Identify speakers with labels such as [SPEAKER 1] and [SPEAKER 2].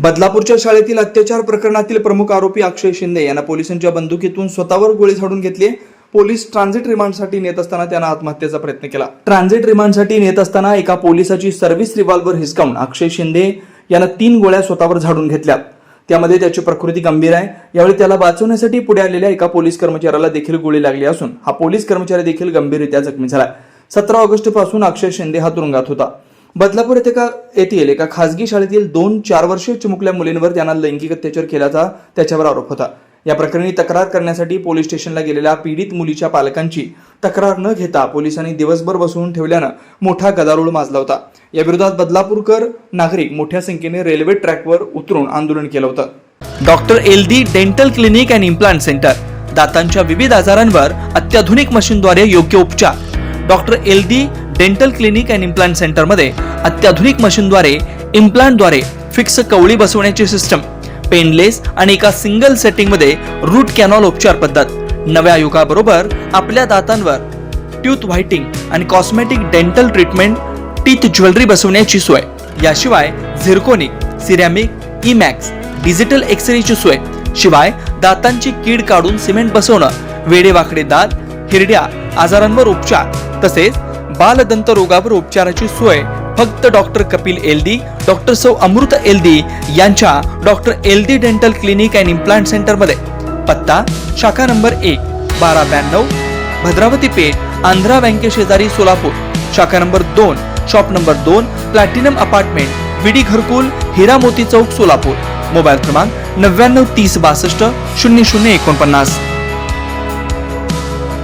[SPEAKER 1] बदलापूरच्या शाळेतील अत्याचार प्रकरणातील प्रमुख आरोपी अक्षय शिंदे यांना पोलिसांच्या बंदुकीतून स्वतःवर गोळी झाडून घेतली। पोलीस ट्रान्झिट रिमांडसाठी नेत असताना त्यानं आत्महत्येचा प्रयत्न केला। ट्रान्झिट रिमांडसाठी नेत असताना एका पोलिसाची सर्व्हिस रिव्हॉल्वर हिसकावून अक्षय शिंदे यानं 3 गोळ्या स्वतःवर झाडून घेतल्या। त्यामध्ये त्याची प्रकृती गंभीर आहे। यावेळी त्याला वाचवण्यासाठी पुढे आलेल्या एका पोलीस कर्मचाऱ्याला देखील गोळी लागली असून हा पोलीस कर्मचारी देखील गंभीररित्या जखमी झाला। 17 ऑगस्ट पासून अक्षय शिंदे हा तुरुंगात होता। बदलापूर येथील एका खासगी शाळेतील 2 4 वर्षीय चिमुकल्या मुलींवर त्यांना लैंगिक अत्याचार केल्याचा त्याच्यावर आरोप होता। या प्रकरणी तक्रार करण्यासाठी पोलीस स्टेशनला गेलेल्या पीडित मुलीच्या पालकांची तक्रार न घेता पोलिसांनी दिवसभर बसवून ठेवल्यानं मोठा गदारोळ माजला होता। या विरोधात बदलापूरकर नागरिक मोठ्या संख्येने रेल्वे ट्रॅकवर उतरून आंदोलन केलं होतं।
[SPEAKER 2] Doctor Eldi dental clinic and implant centre, दातांच्या विविध आजारांवर अत्याधुनिक मशीनद्वारे योग्य उपचार। Doctor Eldi dental clinic and implant centre मध्ये अत्याधुनिक मशीनद्वारे इम्प्लांटद्वारे फिक्स कवळी बसवण्याची सिस्टम, पेनलेस आणि एका सिंगल सेटिंग मध्ये रूट कॅनॉल उपचार पद्धत। नव्या युगाबरोबर आपल्या दातांवर ट्यूथ व्हाइटिंग आणि cosmetic dental treatment, teeth jewellery बसवण्याची सोय। याशिवाय झिरकोनिक, सिरॅमिक, इमॅक्स, डिजिटल एक्सरेची सोय। शिवाय दातांची कीड काढून सिमेंट बसवणं, वेडेवाकडे दात, हिरड्या आजारांवर उपचार तसेच बालदंत रोगावर उपचाराची सोय फक्त डॉक्टर कपिल एलदी, डॉक्टर सौ अमृत एलदी यांच्या doctor Eldi dental clinic and implant centre मध्ये। पत्ता शाखा नंबर 1 1292 भद्रावती पेठ, आंध्रा बँके शेजारी सोलापूर। शाखा number 2 shop number 2 platinum apartment, विडी घरकुल, हिरा मोती चौक, सोलापूर। मोबाईल क्रमांक 99 30 62 00 49।